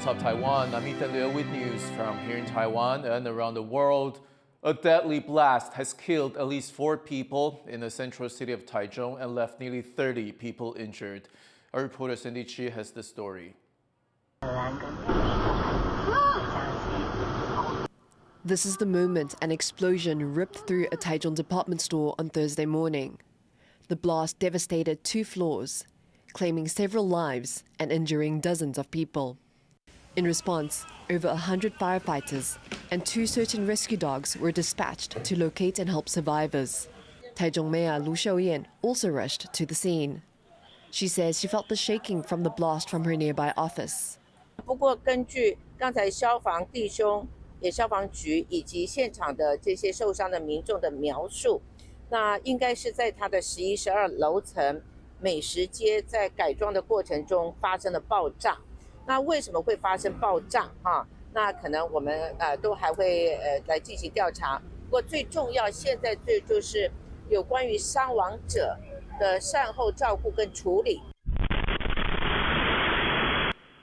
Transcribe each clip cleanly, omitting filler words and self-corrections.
of Taiwan. I'm Ethan Liu with news from here in Taiwan and around the world. A deadly blast has killed at least 4 people in the central city of Taichung and left nearly 30 people injured. Our reporter Cindy Chi has the story. This is the moment an explosion ripped through a Taichung department store on Thursday morning. The blast devastated 2 floors, claiming several lives and injuring dozens of people. In response, over 100 firefighters and 2 search and rescue dogs were dispatched to locate and help survivors. Taichung Mayor Lu Xiaoyan also rushed to the scene. She says she felt the shaking from the blast from her nearby office. 不过根据刚才消防弟兄、消防局以及现场的这些受伤的民众的描述，那应该是在他的11、12楼层美食街在改装的过程中发生了爆炸。那为什么会发生爆炸啊？那可能我们都还会来进行调查。不过最重要，现在就是有关于伤亡者的善后照顾跟处理。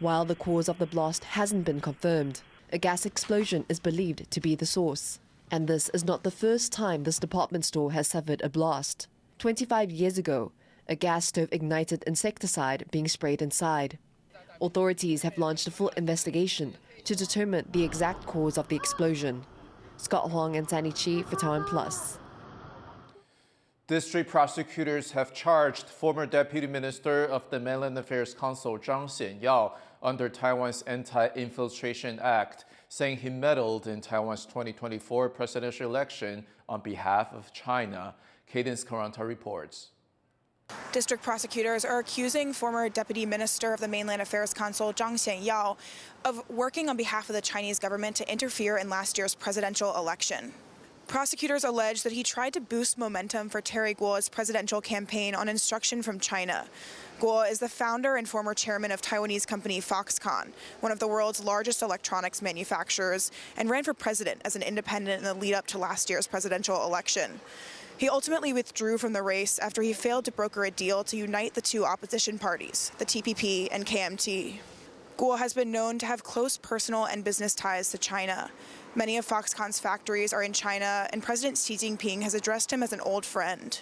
While the cause of the blast hasn't been confirmed, a gas explosion is believed to be the source. And this is not the first time this department store has suffered a blast. 25 years ago, a gas stove ignited insecticide being sprayed inside. Authorities have launched a full investigation to determine the exact cause of the explosion. Scott Huang and Sandy Chi for TaiwanPlus. District prosecutors have charged former Deputy Minister of the Mainland Affairs Council Zhang Xianyao under Taiwan's Anti-Infiltration Act, saying he meddled in Taiwan's 2024 presidential election on behalf of China. Cadence Karanta reports. District prosecutors are accusing former Deputy Minister of the Mainland Affairs Council Zhang Xianyao of working on behalf of the Chinese government to interfere in last year's presidential election. Prosecutors allege that he tried to boost momentum for Terry Guo's presidential campaign on instruction from China. Guo is the founder and former chairman of Taiwanese company Foxconn, one of the world's largest electronics manufacturers, and ran for president as an independent in the lead up to last year's presidential election. He ultimately withdrew from the race after he failed to broker a deal to unite the 2 opposition parties, the TPP and KMT. Guo has been known to have close personal and business ties to China. Many of Foxconn's factories are in China, and President Xi Jinping has addressed him as an old friend.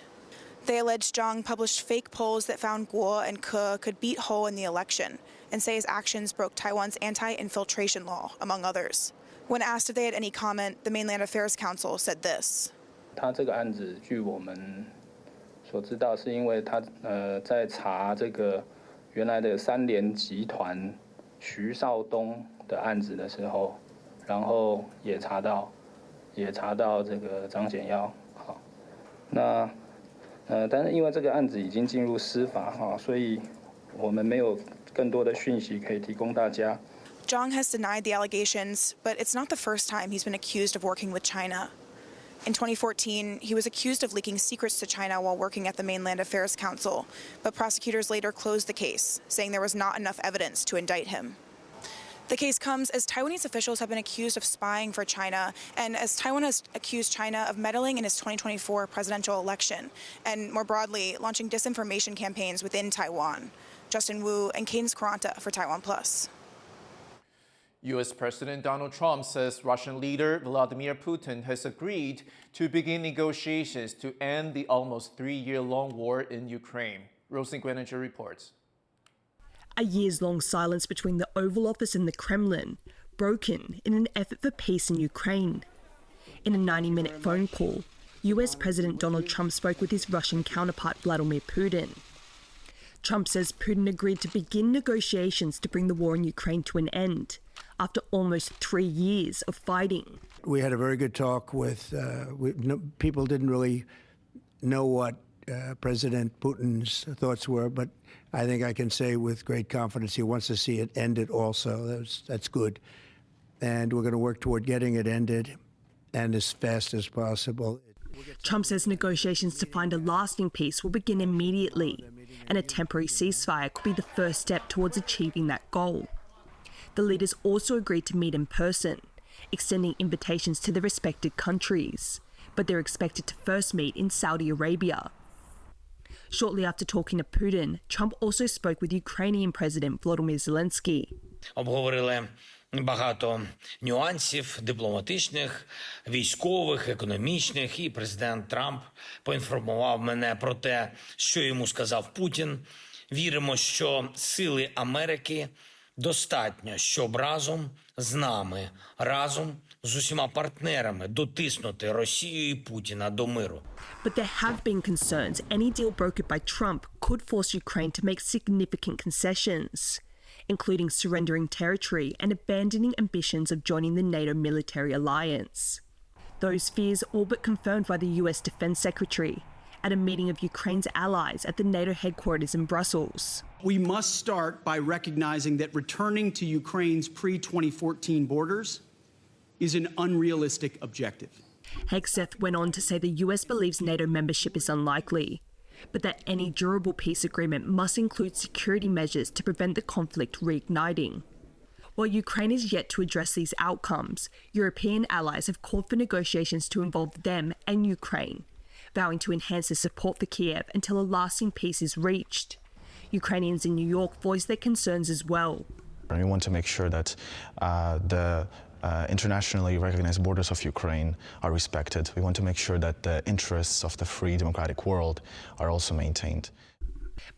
They allege Zhang published fake polls that found Guo and Ke could beat Ho in the election, and say his actions broke Taiwan's anti-infiltration law, among others. When asked if they had any comment, the Mainland Affairs Council said this. 他这个案子，据我们所知道，是因为他在查这个原来的3联集团徐少东的案子的时候，然后也查到这个张显耀。好，那但是因为这个案子已经进入司法哈，所以我们没有更多的讯息可以提供大家。Zhang has denied the allegations, but it's not the first time he's been accused of working with China. In 2014, he was accused of leaking secrets to China while working at the Mainland Affairs Council, but prosecutors later closed the case, saying there was not enough evidence to indict him. The case comes as Taiwanese officials have been accused of spying for China, and as Taiwan has accused China of meddling in its 2024 presidential election, and more broadly, launching disinformation campaigns within Taiwan. Justin Wu and Cadence Karanta for TaiwanPlus. U.S. President Donald Trump says Russian leader Vladimir Putin has agreed to begin negotiations to end the almost 3-year-long war in Ukraine. Rosie Gueninger reports. A years-long silence between the Oval Office and the Kremlin, broken in an effort for peace in Ukraine. In a 90-minute phone call, US President Donald Trump spoke with his Russian counterpart Vladimir Putin. Trump says Putin agreed to begin negotiations to bring the war in Ukraine to an end after almost 3 years of fighting. We had a very good talk with, people didn't really know what President Putin's thoughts were, but I think I can say with great confidence he wants to see it ended also. That's good. And we're going to work toward getting it ended and as fast as possible. Trump says negotiations to find a lasting peace will begin immediately, and a temporary ceasefire could be the first step towards achieving that goal. The leaders also agreed to meet in person, extending invitations to the respective countries, but they're expected to first meet in Saudi Arabia. Shortly after talking to Putin, Trump also spoke with Ukrainian President Volodymyr Zelensky. Обговорили багато нюансів дипломатичних, військових, економічних, і президент Трамп поінформував мене про те, що йому сказав Путін. Віримо, що сили Америки достатньо, щоб разом з нами, разом з усіма партнерами дотиснути Росію і Путіна до миру. But there have been concerns any deal brokered by Trump could force Ukraine to make significant concessions, including surrendering territory and abandoning ambitions of joining the NATO military alliance. Those fears all but confirmed by the US Defense Secretary at a meeting of Ukraine's allies at the NATO headquarters in Brussels. We must start by recognizing that returning to Ukraine's pre-2014 borders is an unrealistic objective. Hegseth went on to say the US believes NATO membership is unlikely, but that any durable peace agreement must include security measures to prevent the conflict reigniting. While Ukraine is yet to address these outcomes, European allies have called for negotiations to involve them and Ukraine, vowing to enhance their support for Kiev until a lasting peace is reached. Ukrainians in New York voiced their concerns as well. We want to make sure that the internationally recognized borders of Ukraine are respected. We want to make sure that the interests of the free democratic world are also maintained.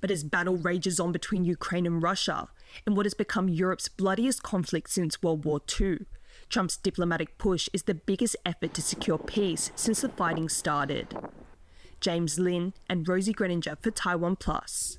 But as battle rages on between Ukraine and Russia, in what has become Europe's bloodiest conflict since World War II, Trump's diplomatic push is the biggest effort to secure peace since the fighting started. James Lin and Rosie Greninger for TaiwanPlus.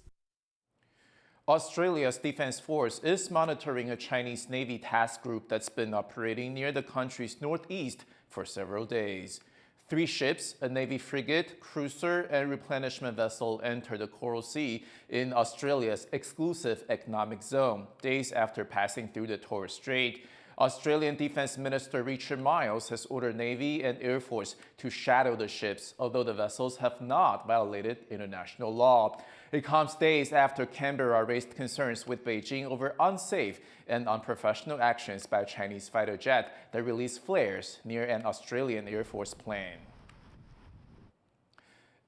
Australia's Defence Force is monitoring a Chinese Navy task group that's been operating near the country's northeast for several days. 3 ships, a Navy frigate, cruiser, and replenishment vessel entered the Coral Sea in Australia's exclusive economic zone, days after passing through the Torres Strait. Australian Defence Minister Richard Miles has ordered Navy and Air Force to shadow the ships, although the vessels have not violated international law. It comes days after Canberra raised concerns with Beijing over unsafe and unprofessional actions by a Chinese fighter jet that released flares near an Australian Air Force plane.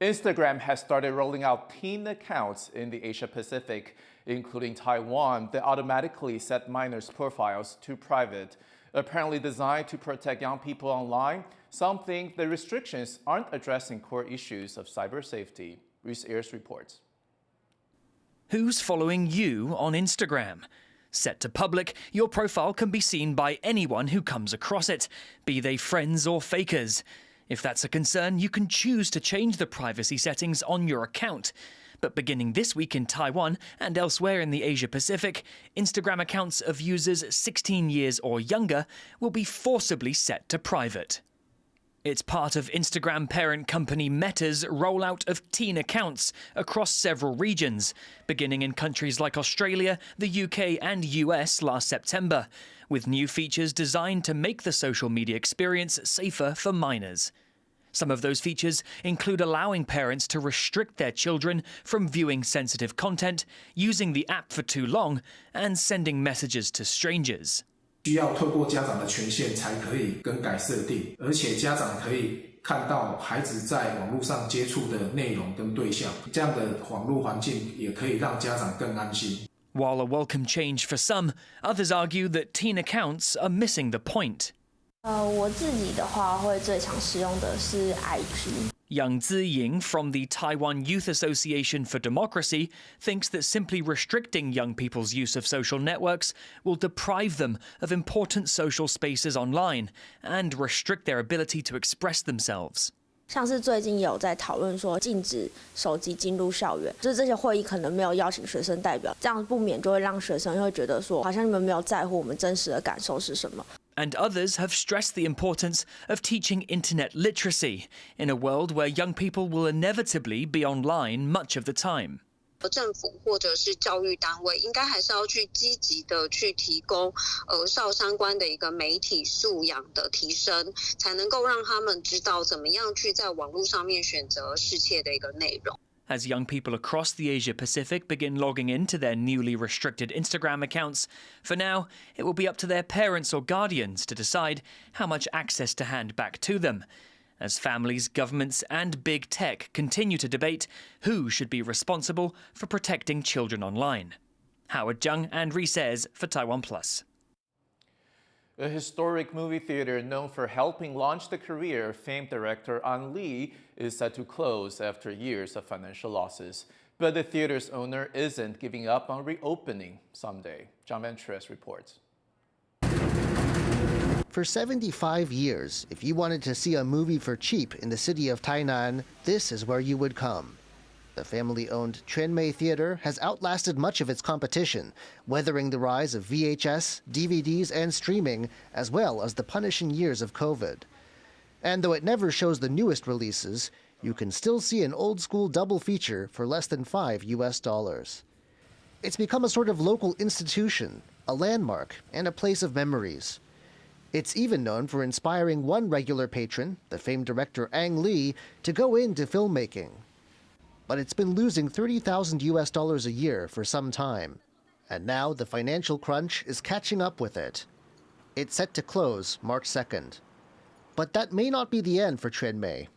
Instagram has started rolling out teen accounts in the Asia-Pacific, including Taiwan, that automatically set minors' profiles to private. Apparently designed to protect young people online, some think the restrictions aren't addressing core issues of cyber safety. Reese Ayers reports. Who's following you on Instagram? Set to public, your profile can be seen by anyone who comes across it, be they friends or fakers. If that's a concern, you can choose to change the privacy settings on your account. But beginning this week in Taiwan and elsewhere in the Asia-Pacific, Instagram accounts of users 16 years or younger will be forcibly set to private. It's part of Instagram parent company Meta's rollout of teen accounts across several regions, beginning in countries like Australia, the UK and US last September, with new features designed to make the social media experience safer for minors. Some of those features include allowing parents to restrict their children from viewing sensitive content, using the app for too long, and sending messages to strangers. 需要透过家长的权限才可以更改设定，而且家长可以看到孩子在网络上接触的内容跟对象，这样的网络环境也可以让家长更安心。 While a welcome change for some, others argue that teen accounts are missing the point. 我自己的话会最常使用的是 IG。 Yang Ziying from the Taiwan Youth Association for Democracy thinks that simply restricting young people's use of social networks will deprive them of important social spaces online and restrict their ability to express themselves. 像是最近有在讨论说禁止手机进入校园，就是这些会议可能没有邀请学生代表，这样不免就会让学生会觉得说，好像你们没有在乎我们真实的感受是什么。 And others have stressed the importance of teaching internet literacy in a world where young people will inevitably be online much of the time. 政府或者是教育单位应该还是要去积极的去提供少相关的一个媒体素养的提升，才能够让他们知道怎么样去在网络上面选择适切的一个内容。 As young people across the Asia-Pacific begin logging into their newly restricted Instagram accounts, for now, it will be up to their parents or guardians to decide how much access to hand back to them, as families, governments and big tech continue to debate who should be responsible for protecting children online. Howard Jung and Rhys Ayres for TaiwanPlus. A historic movie theater known for helping launch the career of famed director An Lee is set to close after years of financial losses. But the theater's owner isn't giving up on reopening someday. John Van Tres reports. For 75 years, if you wanted to see a movie for cheap in the city of Tainan, this is where you would come. The family-owned Chuanmei Theater has outlasted much of its competition, weathering the rise of VHS, DVDs, and streaming, as well as the punishing years of COVID. And though it never shows the newest releases, you can still see an old-school double feature for less than $5. It's become a sort of local institution, a landmark, and a place of memories. It's even known for inspiring one regular patron, the famed director Ang Lee, to go into filmmaking. But it's been losing $30,000 a year for some time. And now the financial crunch is catching up with it. It's set to close March 2nd. But that may not be the end for Chuanmei.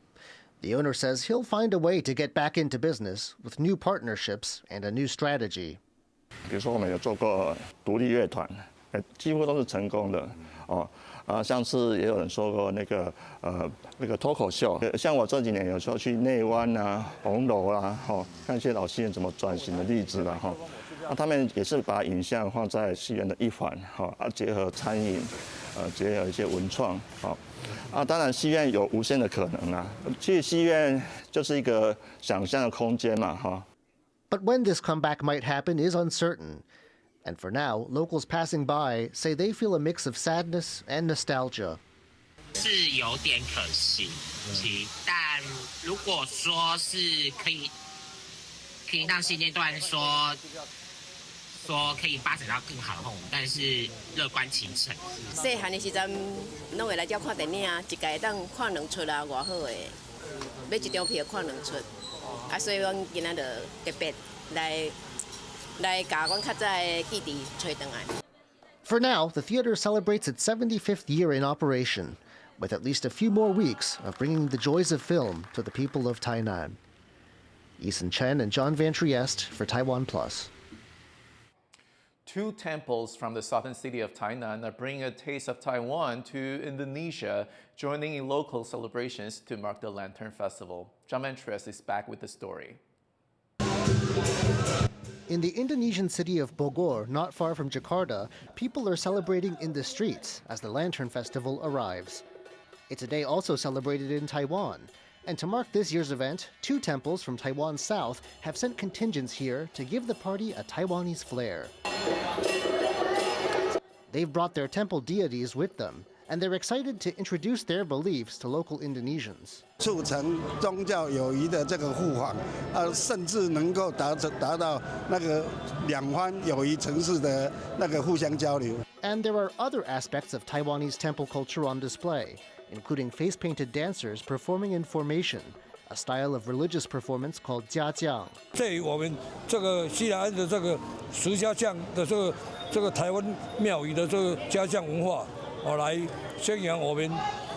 The owner says he'll find a way to get back into business with new partnerships and a new strategy. 比如说我们有做过独立乐团，几乎都是成功的哦。上次也有人说过那个脱口秀，像我这几年有时候去内湾啊、红楼啊，看一些老戏院怎么转型的例子了哈。他们也是把影像放在戏院的一环，结合餐饮，结合一些文创，当然戏院有无限的可能啊。其实戏院就是一个想象的空间嘛，哈。But when this comeback might happen is uncertain. And for now, locals passing by say they feel a mix of sadness and nostalgia. 是有点可惜，但如果说是可以让现阶段说可以发展到更好的话，但是乐观其成。细汉的时阵，拢会来这看电影，一家当看2出啊，偌好的，买一张票看2出，所以阮今仔就特别来。For now, the theater celebrates its 75th year in operation, with at least a few more weeks of bringing the joys of film to the people of Tainan. Ethan Chen and John Van Trieste for TaiwanPlus. Two temples from the southern city of Tainan are bringing a taste of Taiwan to Indonesia, joining in local celebrations to mark the Lantern Festival. John Van Trieste is back with the story. In the Indonesian city of Bogor, not far from Jakarta, people are celebrating in the streets as the Lantern Festival arrives. It's a day also celebrated in Taiwan. And to mark this year's event, two temples from Taiwan's south have sent contingents here to give the party a Taiwanese flair. They've brought their temple deities with them, and they're excited to introduce their beliefs to local Indonesians. 促成宗教友谊的这个互访，甚至能够达到那个两方友谊城市的那个互相交流。 And there are other aspects of Taiwanese temple culture on display, including face-painted dancers performing in formation, a style of religious performance called jiajiang. 在我们这个西南岸的这个石家将的这个台湾庙宇的这个家将文化，来宣扬我们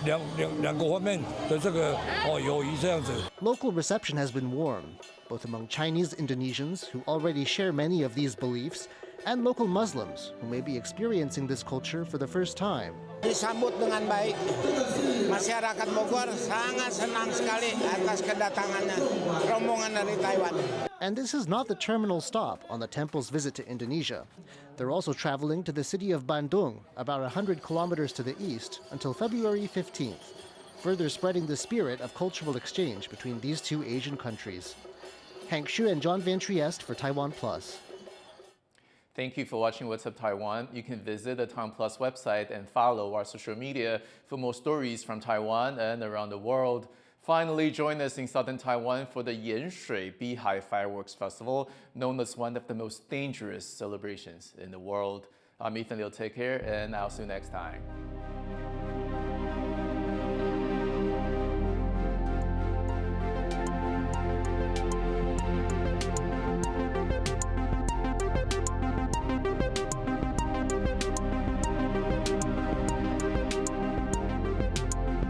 两个方面的这个友谊这样子。 Local reception has been warm, both among Chinese Indonesians who already share many of these beliefs, and local Muslims who may be experiencing this culture for the first time. Disambut dengan baik. Masyarakat Bogor sangat senang sekali atas kedatangannya rombongan dari Taiwan. And this is not the terminal stop on the temple's visit to Indonesia. They're also traveling to the city of Bandung, about 100 kilometers to the east, until February 15th, further spreading the spirit of cultural exchange between these two Asian countries. Hank Xu and John Van Trieste for TaiwanPlus. Thank you for watching What's Up Taiwan. You can visit the TaiwanPlus website and follow our social media for more stories from Taiwan and around the world. Finally, join us in southern Taiwan for the Yanshui Beehive Fireworks Festival, known as one of the most dangerous celebrations in the world. I'm Ethan Liu. Take care, and I'll see you next time.